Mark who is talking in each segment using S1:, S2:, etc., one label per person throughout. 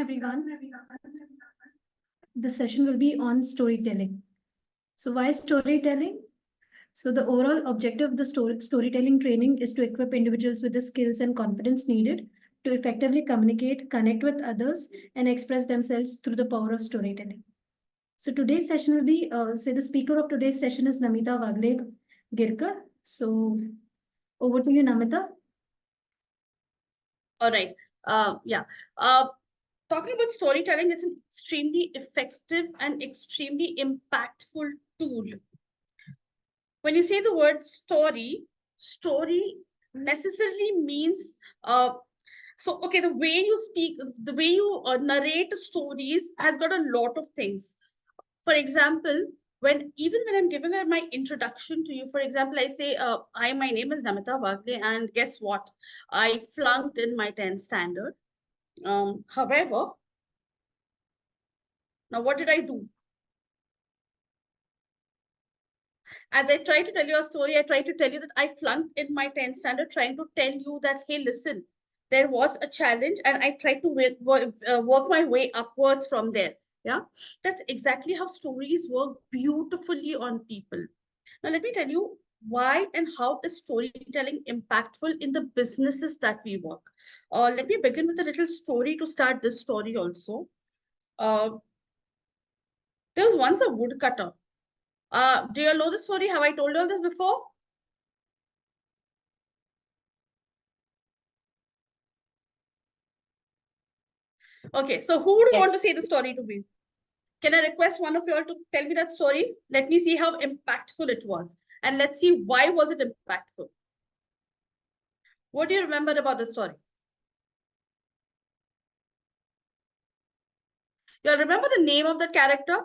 S1: everyone. The session will be on storytelling. So why storytelling? So the overall objective of the storytelling training is to equip individuals with the skills and confidence needed to effectively communicate, connect with others, and express themselves through the power of storytelling. So today's session will be, the speaker of today's session is Nameeta Wagle Girkar. So over to you, Nameeta.
S2: All right. Talking about storytelling, it's an extremely effective and extremely impactful tool. When you say the word story necessarily means the way you speak, the way you narrate stories has got a lot of things. For example, even when I'm giving my introduction to you, for example, I say, my name is Nameeta Wagle, and guess what? I flunked in my 10th standard. However, now what did I do? As I try to tell you a story, I try to tell you that I flunked in my 10th standard, trying to tell you that, hey, listen, there was a challenge and I tried to work my way upwards from there. Yeah, that's exactly how stories work beautifully on people. Now, let me tell you why and how is storytelling impactful in the businesses that we work. Let me begin with a little story to start this story also. There was once a woodcutter. Do you all know the story? Have I told you all this before? Okay, so who would want to say the story to me? Can I request one of you all to tell me that story? Let me see how impactful it was. And let's see why was it impactful. What do you remember about the story? You all remember the name of that character?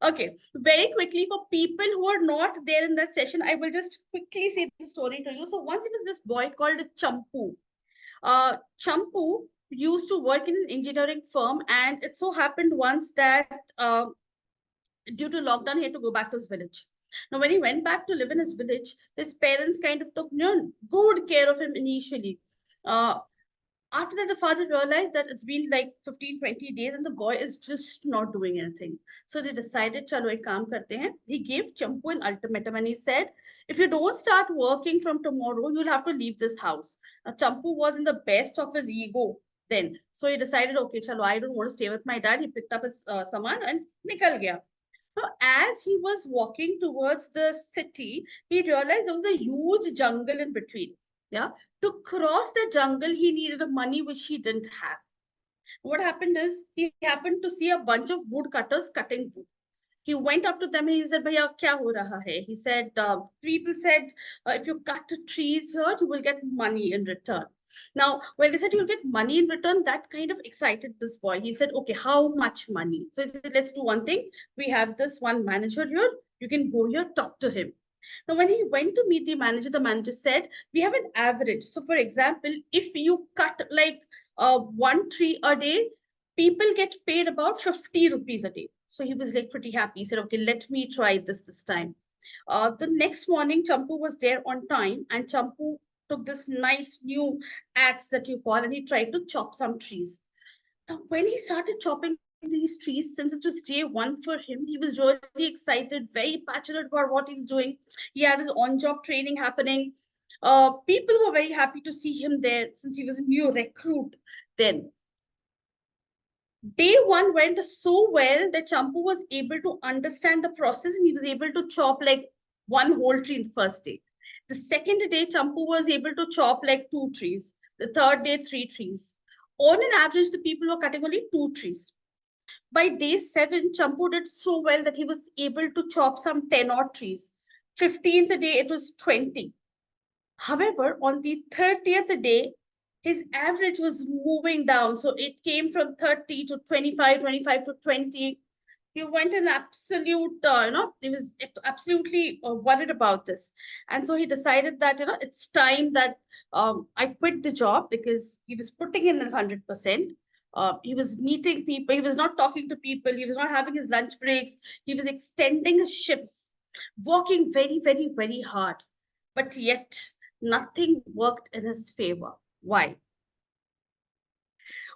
S2: Okay, very quickly for people who are not there in that session, I will just quickly say the story to you. So once it was this boy called Champu. Champu used to work in an engineering firm, and it so happened once that due to lockdown, he had to go back to his village. Now, when he went back to live in his village, his parents kind of took good care of him initially. Uh, After that, the father realized that it's been like 15, 20 days and the boy is just not doing anything. So they decided, chalo, ek kaam karte hain. He gave Champu an ultimatum and he said, if you don't start working from tomorrow, you'll have to leave this house. Now, Champu was in the best of his ego then. So he decided, okay, chalo, I don't want to stay with my dad. He picked up his saman and nikal gaya. So as he was walking towards the city, he realized there was a huge jungle in between. Yeah. To cross the jungle, he needed money which he didn't have. What happened is he happened to see a bunch of woodcutters cutting wood. He went up to them and he said, Bhaiya, kya ho raha hai? He said, people said, if you cut trees here, you will get money in return. Now, when they said you'll get money in return, that kind of excited this boy. He said, okay, how much money? So he said, let's do one thing. We have this one manager here. You can go here, talk to him. Now, when he went to meet the manager said, we have an average. So, for example, if you cut like one tree a day, people get paid about 50 rupees a day. So he was like pretty happy. He said, okay, let me try this time. The next morning, Champu was there on time, and Champu took this nice new axe that you call, and he tried to chop some trees. Now, when he started chopping these trees, since it was day one for him, he was really excited, very passionate about what he was doing. He had his on-job training happening. People were very happy to see him there since he was a new recruit then. Day one went so well that Champu was able to understand the process and he was able to chop like one whole tree in the first day. The second day, Champu was able to chop like 2 trees. The third day, 3 trees. On an average, the people were cutting only 2 trees. By day 7, Champu did so well that he was able to chop some 10 odd trees. 15th day, it was 20. However, on the 30th day, his average was moving down. So it came from 30 to 25, 25 to 20. He went in absolute, he was absolutely worried about this. And so he decided that, it's time that I quit the job because he was putting in his 100%. He was meeting people. He was not talking to people. He was not having his lunch breaks. He was extending his shifts, working very, very, very hard. But yet nothing worked in his favor. Why?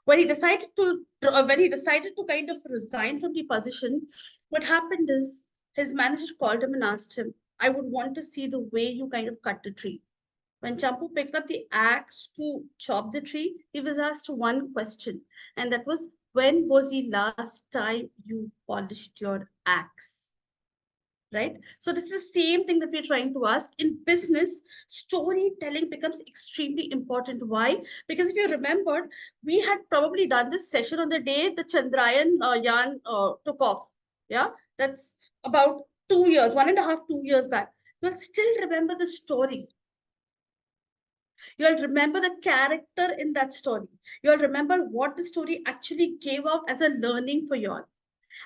S2: When he decided to kind of resign from the position, what happened is his manager called him and asked him, I would want to see the way you kind of cut the tree. When Champu picked up the axe to chop the tree, he was asked one question, and that was, when was the last time you polished your axe? Right? So this is the same thing that we're trying to ask. In business, storytelling becomes extremely important. Why? Because if you remembered, we had probably done this session on the day the Chandrayaan Yan took off. Yeah, that's about 2 years, 1.5, 2 years back. You'll still remember the story. You'll remember the character in that story. You'll remember what the story actually gave out as a learning for you all.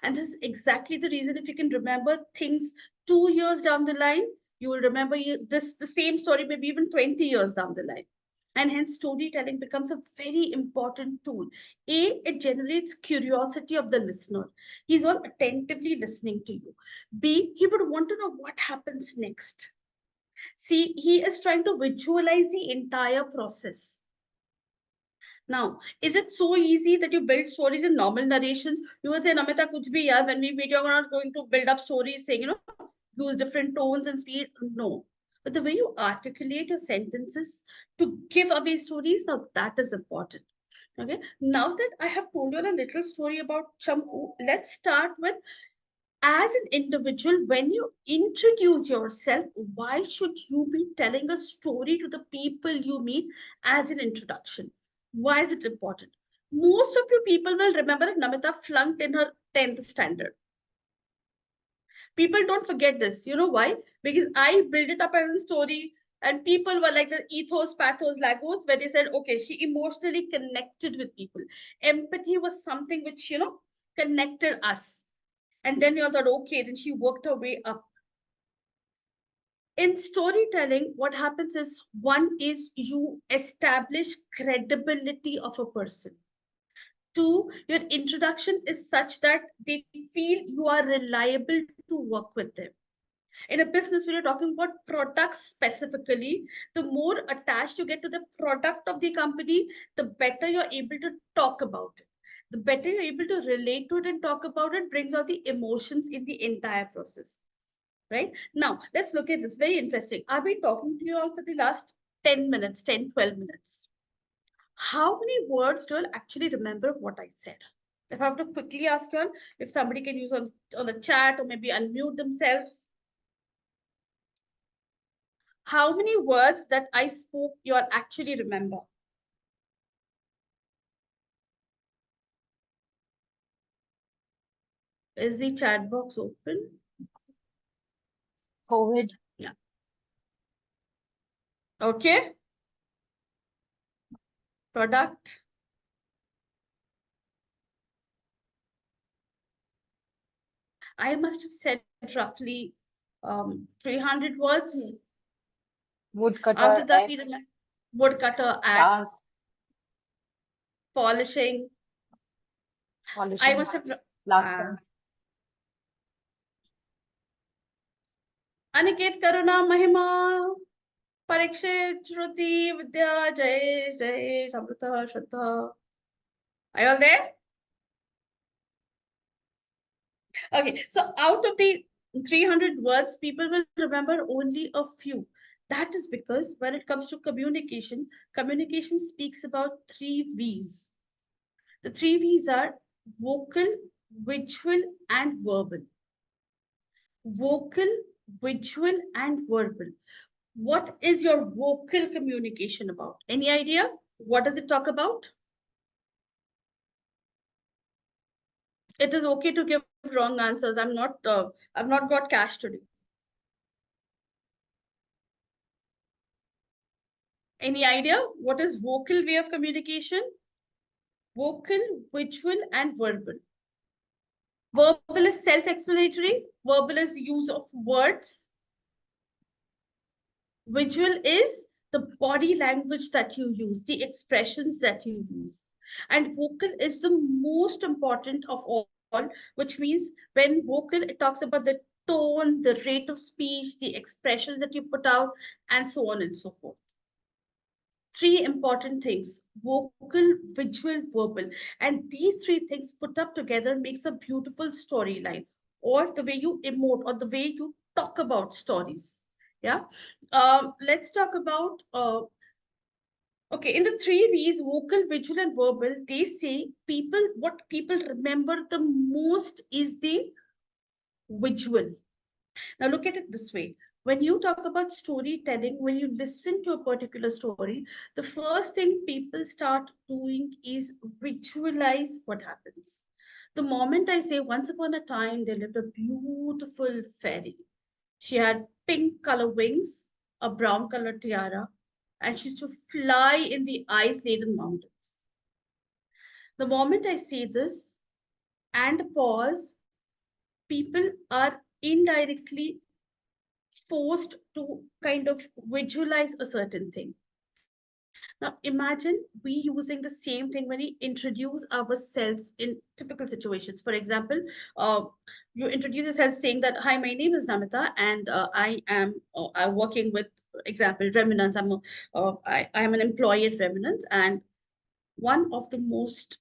S2: And this is exactly the reason, if you can remember things 2 years down the line, you will remember the same story, maybe even 20 years down the line. And hence storytelling becomes a very important tool. A, it generates curiosity of the listener. He's all attentively listening to you. B, he would want to know what happens next. See, he is trying to visualize the entire process. Now, is it so easy that you build stories in normal narrations? You would say, Nameeta, kuch bhi yaar, when we meet, you're not going to build up stories saying, use different tones and speed. No. But the way you articulate your sentences to give away stories, now that is important. Okay. Now that I have told you a little story about Champu, let's start with, as an individual, when you introduce yourself, why should you be telling a story to the people you meet as an introduction? Why is it important? Most of you people will remember that Nameeta flunked in her 10th standard. People don't forget this. You know why? Because I built it up as a story, and people were like the ethos, pathos, lagos, where they said, okay, she emotionally connected with people. Empathy was something which, connected us. And then you thought, okay, then she worked her way up. In storytelling, what happens is, one is you establish credibility of a person. Two, your introduction is such that they feel you are reliable to work with them. In a business, when you're talking about products specifically, the more attached you get to the product of the company, the better you're able to talk about it. The better you're able to relate to it and talk about it, brings out the emotions in the entire process. Right? Now, let's look at this. Very interesting. I've been talking to you all for the last 10 minutes, 10, 12 minutes. How many words do you actually remember what I said? If I have to quickly ask you all, if somebody can use on the chat or maybe unmute themselves. How many words that I spoke you all actually remember? Is the chat box open?
S3: COVID.
S2: Yeah. Okay. Product. I must have said roughly 300 words.
S3: Woodcutter,
S2: After that, we
S3: axe,
S2: remember woodcutter,
S3: dance,
S2: axe, polishing. I
S3: polishing,
S2: must have
S3: plaster.
S2: Aniket, Karuna, Mahima, Parikshit, Shruti, Vidya, Jayesh, Jayesh, Amrita, Shraddha. Are you all there? Okay, so out of the 300 words, people will remember only a few. That is because when it comes to communication, communication speaks about 3 V's. The 3 V's are vocal, visual, and verbal. Vocal, visual, and verbal. What is your vocal communication about? Any idea? What does it talk about? It is okay to give wrong answers. I've not got cash today. Any idea? What is vocal way of communication? Vocal, visual, and verbal. Verbal is self-explanatory. Verbal is use of words. Visual is the body language that you use, the expressions that you use. And vocal is the most important of all, which means when vocal, it talks about the tone, the rate of speech, the expressions that you put out, and so on and so forth. three important things: vocal, visual, verbal. And these three things put up together makes a beautiful storyline, or the way you emote, or the way you talk about stories. Yeah. Let's talk about okay, in the three V's, vocal, visual, and verbal, they say what people remember the most is the visual. Now, look at it this way. When you talk about storytelling, when you listen to a particular story, the first thing people start doing is visualize what happens. The moment I say, once upon a time, there lived a beautiful fairy. She had pink color wings, a brown color tiara, and she used to fly in the ice laden mountains. The moment I say this and pause, people are indirectly forced to kind of visualize a certain thing. Now, imagine we using the same thing when we introduce ourselves in typical situations. For example, uh, you introduce yourself saying that, "Hi, my name is Namita, and I'm working with, example, Remunance. I am an employee at Remunance, and one of the most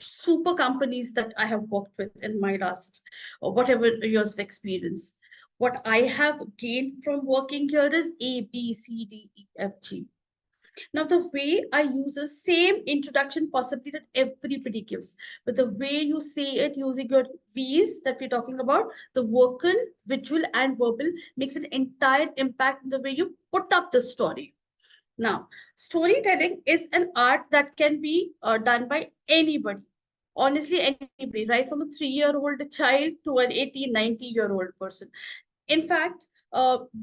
S2: super companies that I have worked with in my last or whatever years of experience. What I have gained from working here is A, B, C, D, E, F, G. Now, the way I use the same introduction possibly that everybody gives, but the way you say it using your V's that we're talking about, the vocal, visual, and verbal makes an entire impact in the way you put up the story. Now, storytelling is an art that can be done by anybody. Honestly, anybody, right from a 3-year-old child to an 80, 90-year-old person. In fact,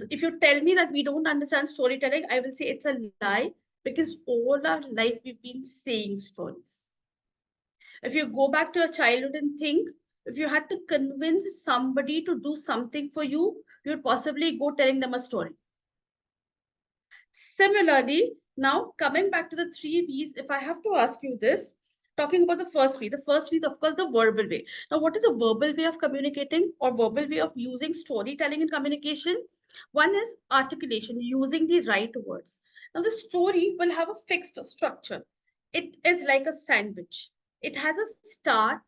S2: if you tell me that we don't understand storytelling, I will say it's a lie, because all our life we've been saying stories. If you go back to your childhood and think, if you had to convince somebody to do something for you, you'd possibly go telling them a story. Similarly, now coming back to the three V's, if I have to ask you this, talking about the first V is, of course, the verbal way. Now, what is a verbal way of communicating or verbal way of using storytelling in communication? One is articulation, using the right words. Now, the story will have a fixed structure. It is like a sandwich. It has a start.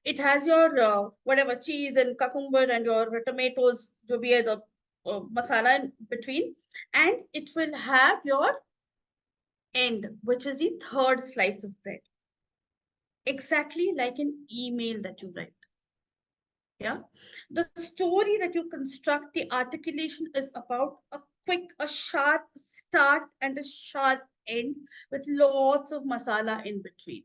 S2: It has your whatever cheese and cucumber and your tomatoes, jo bhi hai, the masala in between, and it will have your end, which is the third slice of bread, exactly like an email that you write. Yeah, the story that you construct, the articulation is about a sharp start and a sharp end with lots of masala in between.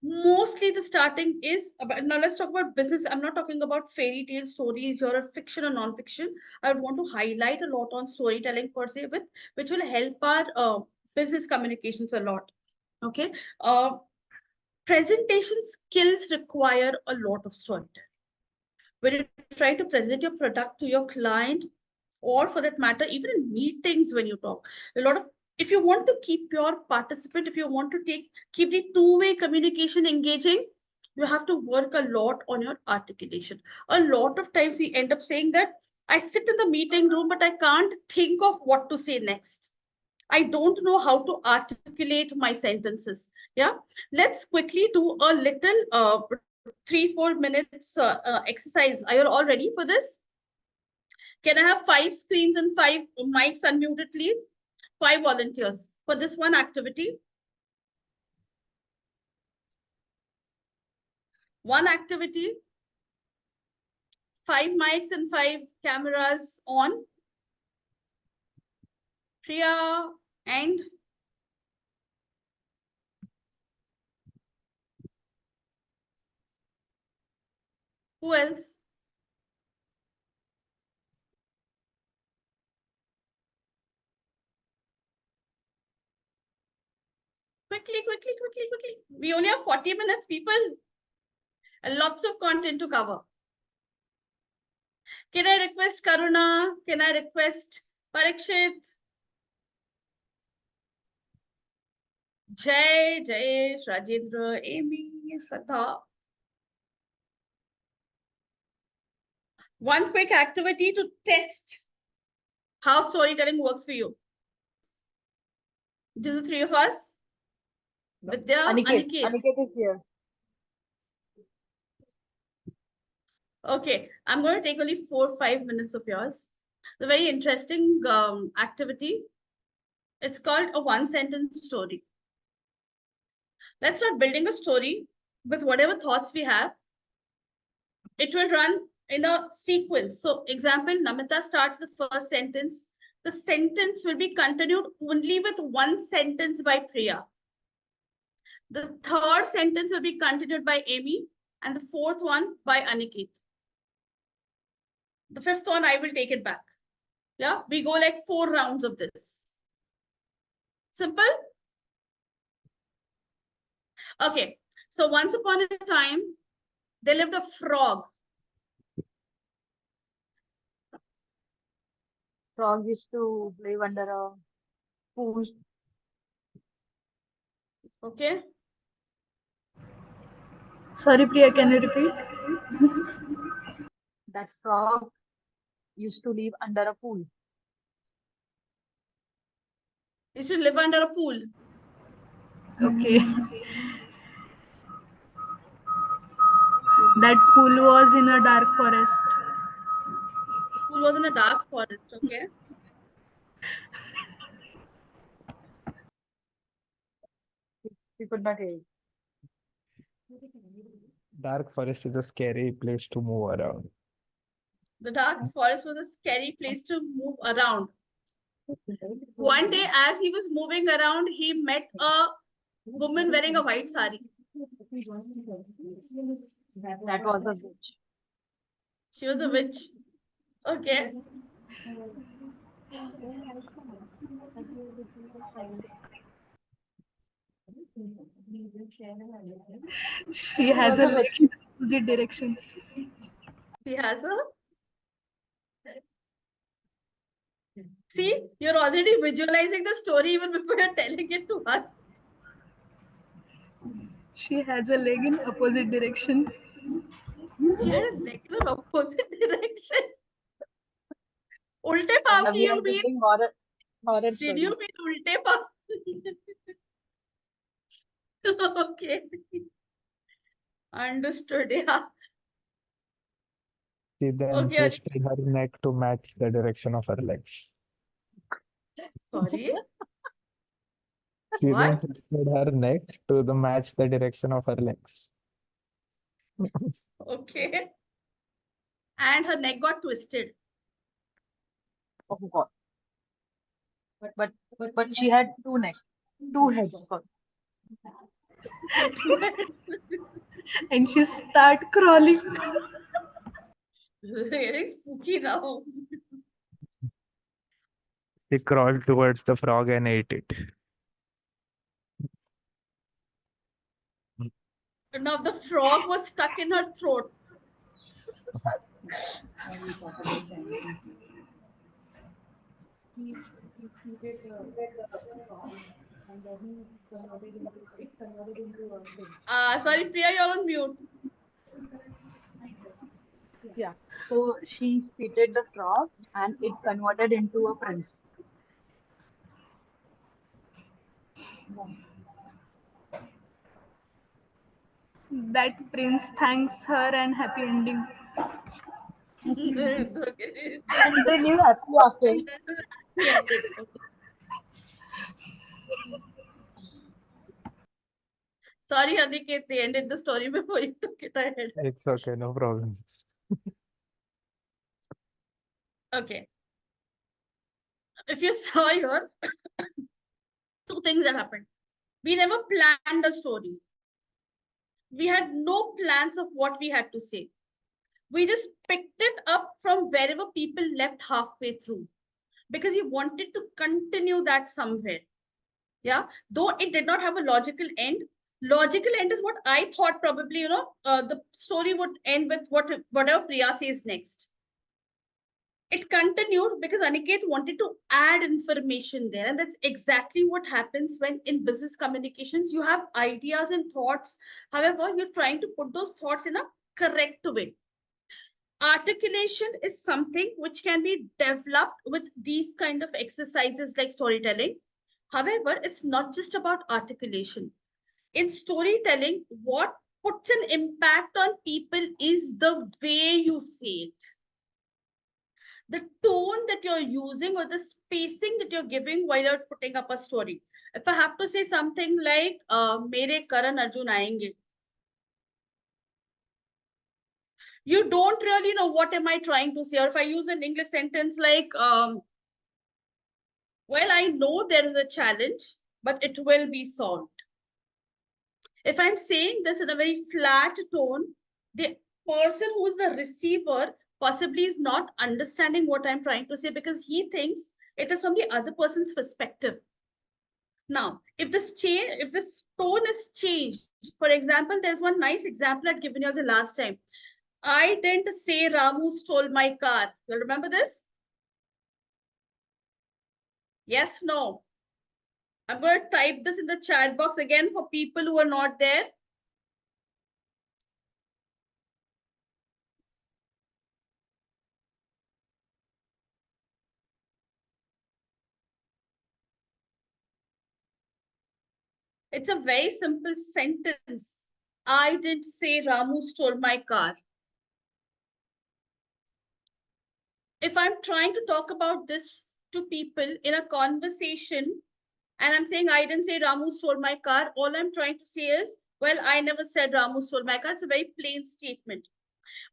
S2: Mostly the starting is about, now let's talk about business. I'm not talking about fairy tale stories or a fiction or non-fiction. I would want to highlight a lot on storytelling per se, with which will help our business communications a lot. Okay. Presentation skills require a lot of storytelling. When you try to present your product to your client, or for that matter, even in meetings, when you talk, a lot of, if you want to keep your participant, if you want to keep the two-way communication engaging, you have to work a lot on your articulation. A lot of times we end up saying that I sit in the meeting room, but I can't think of what to say next. I don't know how to articulate my sentences. Yeah. Let's quickly do a little 3-4 minutes exercise. Are you all ready for this? Can I have 5 screens and 5 mics unmuted, please? 5 volunteers for this one activity. One activity, 5 mics and 5 cameras on. Priya and who else? Quickly, quickly, quickly, quickly. We only have 40 minutes, people, and lots of content to cover. Can I request Karuna? Can I request Parikshit? Jay, Jayesh, Rajendra, Amy, Shraddha. One quick activity to test how storytelling works for you. Just the three of us? Vidya,
S3: Aniket.
S2: Aniket.
S3: Aniket is here.
S2: Okay, I'm going to take only 4 or 5 minutes of yours. The very interesting activity. It's called a one sentence story. Let's start building a story with whatever thoughts we have. It will run in a sequence. So, example, Nameeta starts the first sentence. The sentence will be continued only with one sentence by Priya. The third sentence will be continued by Amy, and the fourth one by Aniket. The fifth one, I will take it back. Yeah, we go like 4 rounds of this. Simple? Okay, so once upon a time, there lived a frog.
S3: Frog used to live under a pool.
S2: Okay.
S1: Sorry, Priya, can you repeat?
S3: That frog used to live under a pool.
S2: You should live under a pool.
S1: Okay. That pool was in a dark forest.
S2: The pool was in a dark forest. Okay.
S3: We could not hear it.
S4: Dark forest is a scary place to move around.
S2: The dark forest was a scary place to move around. One day, as he was moving around, he met a woman wearing a white sari.
S3: That was a witch.
S2: She was a witch. Okay.
S1: She has a leg in opposite direction.
S2: He has a. See, you're already visualizing the story even before you're telling it to us.
S1: She has a leg in opposite direction.
S2: She had a leg in an opposite direction. Ulte pav ki
S3: We are
S2: you mean?
S3: building horror
S2: Did
S3: story.
S2: you mean ulte pav? Okay. Understood, yeah.
S4: She then
S2: Okay.
S4: twisted her neck to match the direction of her legs.
S2: Sorry.
S4: She then
S2: What?
S4: twisted her neck to match the direction of her legs.
S2: Okay. And her neck got twisted.
S3: Oh God. But she had two heads. Sorry.
S1: And she start crawling.
S2: It's getting spooky now.
S4: She crawled towards the frog and ate it.
S2: Now the frog was stuck in her throat. Sorry, Priya, you're on mute.
S3: Yeah. So she spitted the frog and it converted into a prince.
S1: That prince thanks her and happy ending.
S2: Okay.
S3: And they live happy after.
S2: Yeah, ending. Okay. Sorry, Aniket, they ended the story before you took it ahead.
S4: It's okay, no problem.
S2: Okay. If you saw here, 2 things that happened. We never planned a story. We had no plans of what we had to say. We just picked it up from wherever people left halfway through because we wanted to continue that somewhere. Yeah, though it did not have a logical end. Logical end is what I thought probably, the story would end with whatever Priya says next. It continued because Aniket wanted to add information there. And that's exactly what happens when in business communications, you have ideas and thoughts. However, you're trying to put those thoughts in a correct way. Articulation is something which can be developed with these kind of exercises like storytelling. However, it's not just about articulation. In storytelling, what puts an impact on people is the way you say it. The tone that you're using or the spacing that you're giving while you're putting up a story. If I have to say something like, Mere Karan Arjun aayenge, you don't really know what am I trying to say. Or if I use an English sentence like, well, I know there is a challenge, but it will be solved. If I'm saying this in a very flat tone, the person who is the receiver possibly is not understanding what I'm trying to say because he thinks it is from the other person's perspective. Now, if this tone is changed, for example, there's one nice example I'd given you the last time. I didn't say Ramu stole my car. You'll remember this? Yes, no. I'm going to type this in the chat box again for people who are not there. It's a very simple sentence. I didn't say Ramu stole my car. If I'm trying to talk about this to people in a conversation, and I'm saying I didn't say Ramu stole my car, all I'm trying to say is, well, I never said Ramu stole my car. It's a very plain statement.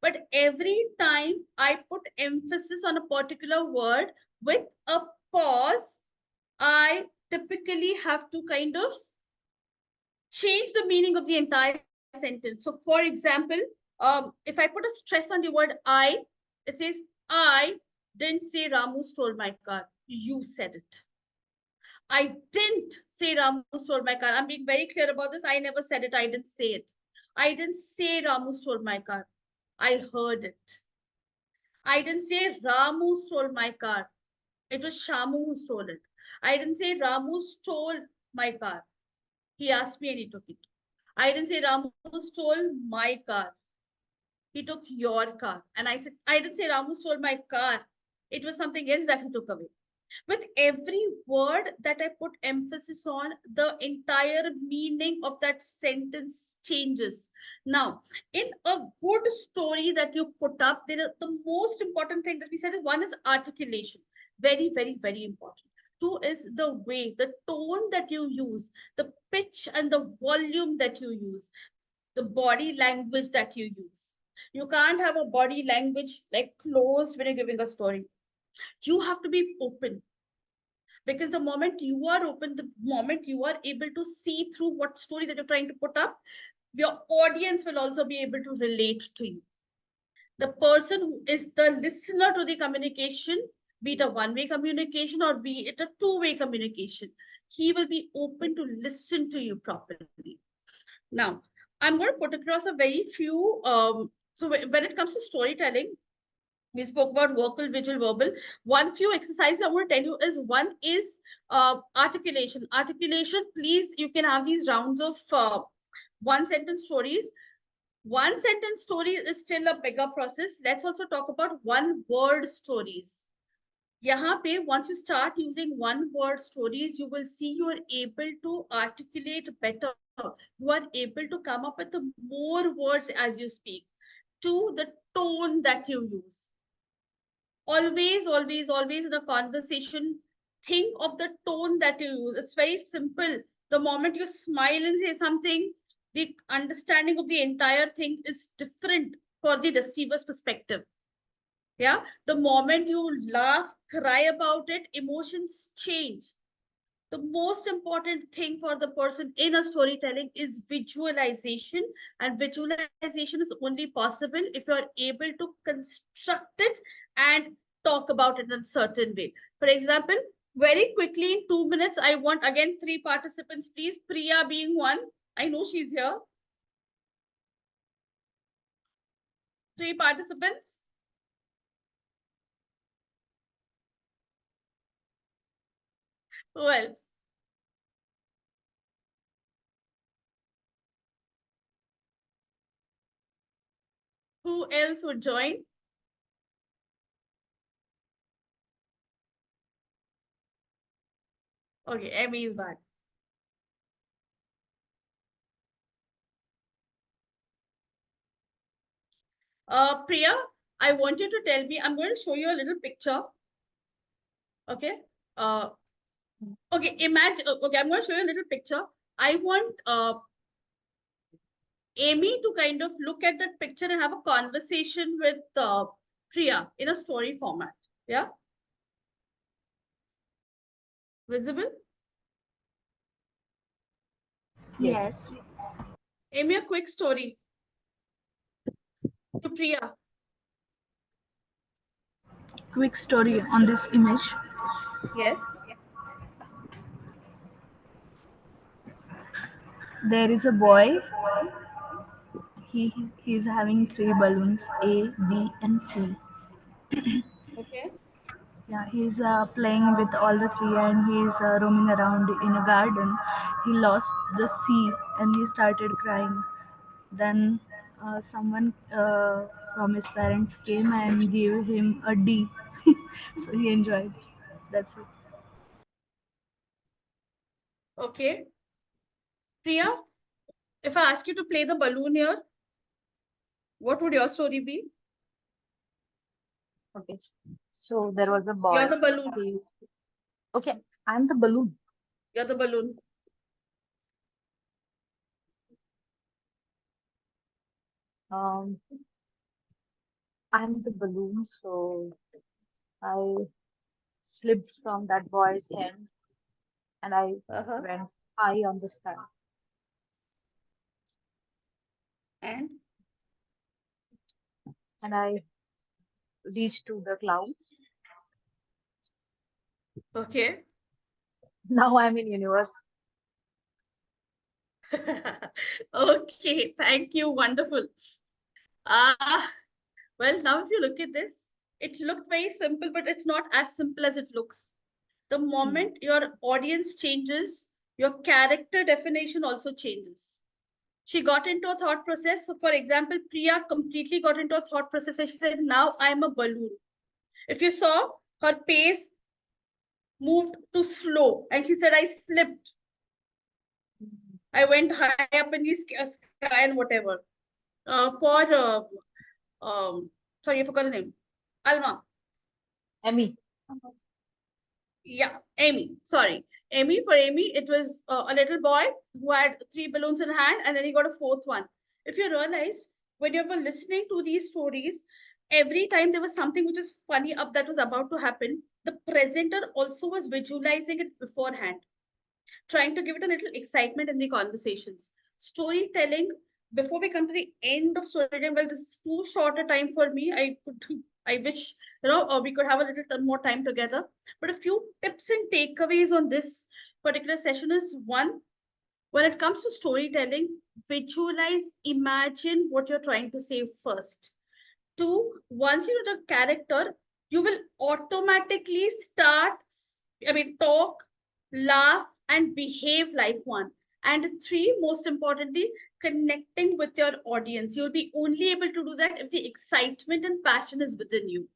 S2: But every time I put emphasis on a particular word with a pause, I typically have to kind of change the meaning of the entire sentence. So for example, if I put a stress on the word I, it says, I didn't say Ramu stole my car. You said it. I didn't say Ramu stole my car. I'm being very clear about this. I never said it. I didn't say it. I didn't say Ramu stole my car. I heard it. I didn't say Ramu stole my car. It was Shamu who stole it. I didn't say Ramu stole my car. He asked me and he took it. I didn't say Ramu stole my car. He took your car. And I said, I didn't say Ramu stole my car. It was something else that he took away. With every word that I put emphasis on, the entire meaning of that sentence changes. Now, in a good story that you put up, the most important thing that we said is one is articulation. Very, very, very important. Two is the way, the tone that you use, the pitch and the volume that you use, the body language that you use. You can't have a body language like closed when you're giving a story. You have to be open, because the moment you are open, the moment you are able to see through what story that you're trying to put up, your audience will also be able to relate to you. The person who is the listener to the communication, be it a one-way communication or be it a two-way communication, he will be open to listen to you properly. Now, I'm going to put across a very few, so when it comes to storytelling, we spoke about vocal, visual, verbal. One few exercises I want to tell you is, one is articulation. Articulation, please, you can have these rounds of one sentence stories. One sentence story is still a bigger process. Let's also talk about one word stories. Yahan pe, once you start using one word stories, you will see you are able to articulate better. You are able to come up with more words as you speak. Two, the tone that you use. Always, always, always in a conversation, think of the tone that you use. It's very simple. The moment you smile and say something, the understanding of the entire thing is different for the receiver's perspective. Yeah, the moment you laugh, cry about it, emotions change. The most important thing for the person in a storytelling is visualization, and visualization is only possible if you are able to construct it and talk about it in a certain way. For example, very quickly in 2 minutes, I want again 3 participants, please. Priya being one. I know she's here. 3 participants. Who else? Who else would join? Okay, Emmy is back. Priya, I want you to tell me, I'm going to show you a little picture. Okay. Okay, imagine, okay, I'm going to show you a little picture. I want Amy to kind of look at that picture and have a conversation with Priya in a story format. Yeah? Visible?
S3: Yes.
S2: Amy, a quick story to Priya.
S5: Quick story on this image.
S2: Yes.
S5: There is a boy. He is having three balloons, A, B, and C.
S2: Okay.
S5: Yeah, he's playing with all the three, and he's roaming around in a garden. He lost the C and he started crying. Then someone from his parents came and gave him a D. So he enjoyed. That's it.
S2: Okay. Priya, if I ask you to play the balloon here, what would your story be?
S3: Okay. So there was a boy.
S2: You're the balloon.
S3: He... Okay, I'm the balloon.
S2: You're the balloon.
S3: I'm the balloon, so I slipped from that boy's hand and I went high on the sky.
S2: And
S3: I reached to the clouds.
S2: okay.
S3: Now I'm in universe.
S2: Okay, thank you. Wonderful. Well, now if you look at this, it looked very simple, but it's not as simple as it looks. The moment your audience changes, your character definition also changes. She got into a thought process. So, for example, Priya completely got into a thought process where she said, now I'm a balloon. If you saw, her pace moved to slow, and she said, I slipped. I went high up in the sky and whatever. Sorry, I forgot the name. Alma.
S3: Emmy.
S2: Yeah, Amy. Sorry. Amy, for Amy, it was a little boy who had three balloons in hand, and then he got a fourth one. If you realize, when you were listening to these stories, every time there was something which is funny up that was about to happen, the presenter also was visualizing it beforehand, trying to give it a little excitement in the conversations. Storytelling, before we come to the end of storytelling, well, this is too short a time for me. I wish, we could have a little more time together. But a few tips and takeaways on this particular session is one, when it comes to storytelling, visualize, imagine what you're trying to say first. Two, once you know the character, you will automatically talk, laugh, and behave like one. And three, most importantly, connecting with your audience. You'll be only able to do that if the excitement and passion is within you.